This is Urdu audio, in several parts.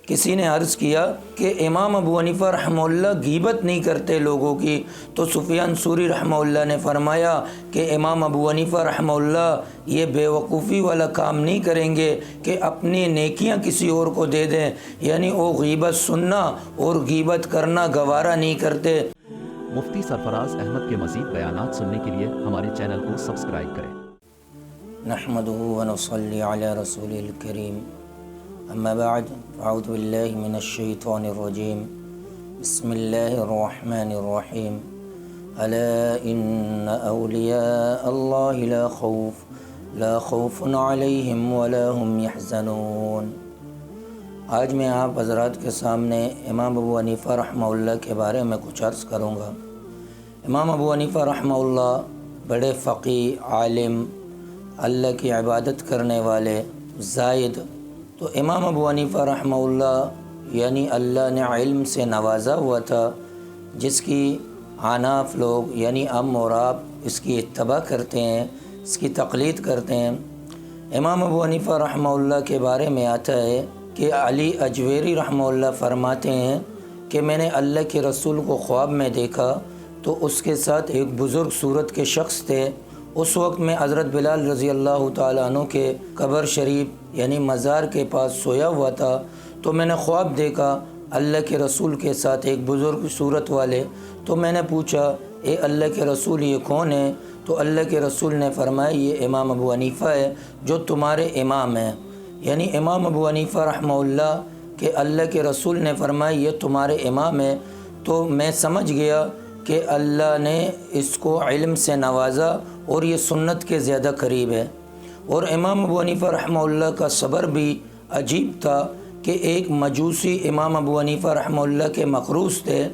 کسی نے عرض کیا کہ امام ابو حنیفہ رحمہ اللہ غیبت نہیں کرتے لوگوں کی، تو سفیان ثوری رحمہ اللہ نے فرمایا کہ امام ابو حنیفہ رحمہ اللہ یہ بے وقوفی والا کام نہیں کریں گے کہ اپنی نیکیاں کسی اور کو دے دیں، یعنی وہ غیبت سننا اور غیبت کرنا گوارا نہیں کرتے۔ مفتی سرفراز احمد کے مزید بیانات سننے کے لیے ہمارے چینل کو سبسکرائب کریں۔ نحمدہ ونصلی علی رسول الکریم، اما بعد اعوذ باللہ من الشیطان الرجیم، بسم اللہ الرحمن الرحیم، الا ان اولیاء اللہ لا خوف علیہم ولا هم یحزنون۔ آج میں آپ حضرات کے سامنے امام ابو حنیفہ رحمہ اللہ کے بارے میں کچھ عرض کروں گا۔ امام ابو حنیفہ رحمہ اللہ بڑے فقیہ، عالم، اللہ کی عبادت کرنے والے، زاہد۔ تو امام ابو حنیفہ رحمہ اللہ یعنی اللہ نے علم سے نوازا ہوا تھا، جس کی حناف لوگ یعنی ہم اور آپ اس کی اتباع کرتے ہیں، اس کی تقلید کرتے ہیں۔ امام ابو حنیفہ رحمہ اللہ کے بارے میں آتا ہے کہ علی اجویری رحمہ اللہ فرماتے ہیں کہ میں نے اللہ کے رسول کو خواب میں دیکھا تو اس کے ساتھ ایک بزرگ صورت کے شخص تھے۔ اس وقت میں حضرت بلال رضی اللہ تعالیٰ عنہ کے قبر شریف یعنی مزار کے پاس سویا ہوا تھا، تو میں نے خواب دیکھا اللہ کے رسول کے ساتھ ایک بزرگ صورت والے۔ تو میں نے پوچھا، اے اللہ کے رسول یہ کون ہے؟ تو اللہ کے رسول نے فرمایا یہ امام ابو حنیفہ ہے جو تمہارے امام ہیں، یعنی امام ابو حنیفہ رحمہ اللہ کہ اللہ کے رسول نے فرمایا یہ تمہارے امام ہے۔ تو میں سمجھ گیا کہ اللہ نے اس کو علم سے نوازا اور یہ سنت کے زیادہ قریب ہے۔ اور امام ابو حنیفہ رحمہ اللہ کا صبر بھی عجیب تھا کہ ایک مجوسی امام ابو حنیفہ رحمہ اللہ کے مقروض تھے،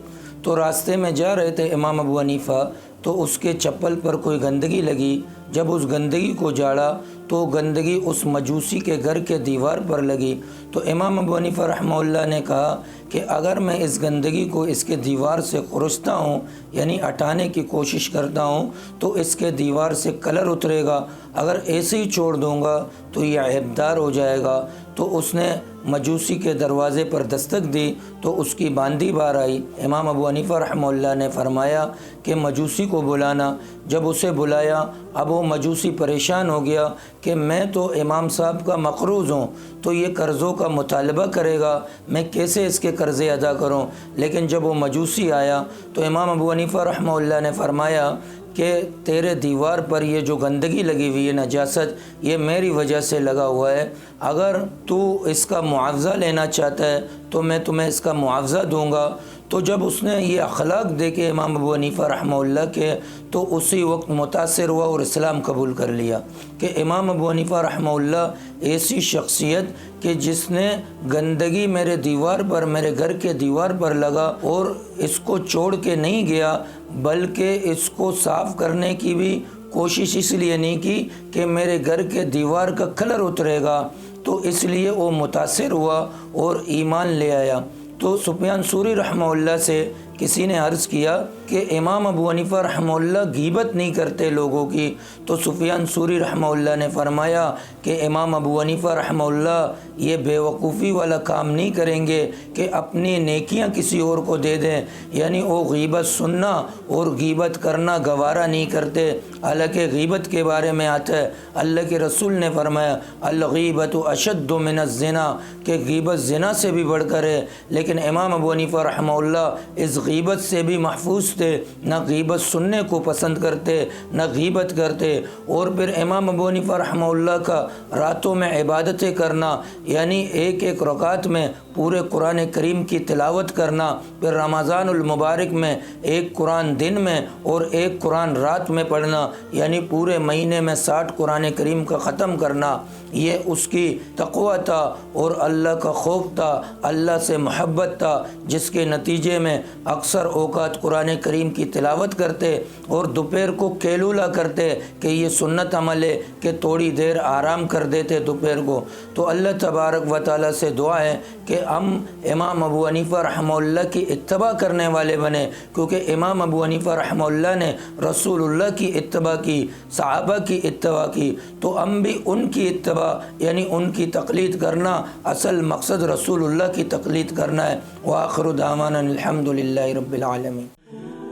تو راستے میں جا رہے تھے امام ابو حنیفہ، تو اس کے چپل پر کوئی گندگی لگی۔ جب اس گندگی کو جھاڑا تو گندگی اس مجوسی کے گھر کے دیوار پر لگی۔ تو امام ابو حنیفہ رحمہ اللہ نے کہا کہ اگر میں اس گندگی کو اس کے دیوار سے خرچتا ہوں یعنی ہٹانے کی کوشش کرتا ہوں تو اس کے دیوار سے کلر اترے گا، اگر ایسے ہی چھوڑ دوں گا تو یہ عیبدار ہو جائے گا۔ تو اس نے مجوسی کے دروازے پر دستک دی تو اس کی باندھی باہر آئی۔ امام ابو حنیفہ رحمہ اللہ نے فرمایا کہ مجوسی کو بلانا۔ جب اسے بلایا، اب وہ مجوسی پریشان ہو گیا کہ میں تو امام صاحب کا مقروض ہوں، تو یہ قرضوں کا مطالبہ کرے گا، میں کیسے اس کے قرضے ادا کروں؟ لیکن جب وہ مجوسی آیا تو امام ابو حنیفہ رحمہ اللہ نے فرمایا کہ تیرے دیوار پر یہ جو گندگی لگی ہوئی ہے، نجاست، یہ میری وجہ سے لگا ہوا ہے، اگر تو اس کا معاوضہ لینا چاہتا ہے تو میں تمہیں اس کا معاوضہ دوں گا۔ تو جب اس نے یہ اخلاق دیکھے امام ابو حنیفہ رحمہ اللہ کے، تو اسی وقت متاثر ہوا اور اسلام قبول کر لیا کہ امام ابو حنیفہ رحمہ اللہ ایسی شخصیت کہ جس نے گندگی میرے دیوار پر، میرے گھر کے دیوار پر لگا اور اس کو چھوڑ کے نہیں گیا، بلکہ اس کو صاف کرنے کی بھی کوشش اس لیے نہیں کی کہ میرے گھر کے دیوار کا کلر اترے گا، تو اس لیے وہ متاثر ہوا اور ایمان لے آیا۔ تو سفیان ثوری رحمہ اللہ سے کسی نے عرض کیا کہ امام ابو حنیفہ رحمہ اللہ غیبت نہیں کرتے لوگوں کی، تو سفیان ثوری رحمہ اللہ نے فرمایا کہ امام ابو حنیفہ رحمہ اللہ یہ بے وقوفی والا کام نہیں کریں گے کہ اپنی نیکیاں کسی اور کو دے دیں، یعنی وہ غیبت سننا اور غیبت کرنا گوارا نہیں کرتے۔ حالانکہ غیبت کے بارے میں آتا ہے، اللہ کے رسول نے فرمایا الغیبت اشد من الزنا، کہ غیبت زنا سے بھی بڑھ کر ہے، لیکن امام ابو حنیفہ رحمہ اللہ اس غیبت سے بھی محفوظ تھے، نہ غیبت سننے کو پسند کرتے، نہ غیبت کرتے۔ اور پھر امام ابو حنیفہ رحمہ اللہ کا راتوں میں عبادتیں کرنا، یعنی ایک ایک رکعت میں پورے قرآن کریم کی تلاوت کرنا، پھر رمضان المبارک میں ایک قرآن دن میں اور ایک قرآن رات میں پڑھنا، یعنی پورے مہینے میں 60 قرآن کریم کا ختم کرنا، یہ اس کی تقوی تھا اور اللہ کا خوف تھا، اللہ سے محبت تھا، جس کے نتیجے میں اکثر اوقات قرآن کریم کی تلاوت کرتے اور دوپہر کو کیلولہ کرتے کہ یہ سنت عمل ہے کہ تھوڑی دیر آرام کر دیتے دوپہر کو۔ تو اللہ تبارک و تعالیٰ سے دعا ہے کہ ہم امام ابو حنیفہ رحمہ اللہ کی اتباع کرنے والے بنے، کیونکہ امام ابو حنیفہ رحمہ اللہ نے رسول اللہ کی اتباع کی، صحابہ کی اتباع کی، تو ہم بھی ان کی اتباع یعنی ان کی تقلید کرنا، اصل مقصد رسول اللہ کی تقلید کرنا ہے۔ وآخر دعوانا الحمدللہ رب العالمین۔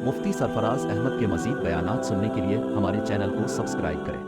مفتی سرفراز احمد کے مزید بیانات سننے کے لیے ہمارے چینل کو سبسکرائب کریں۔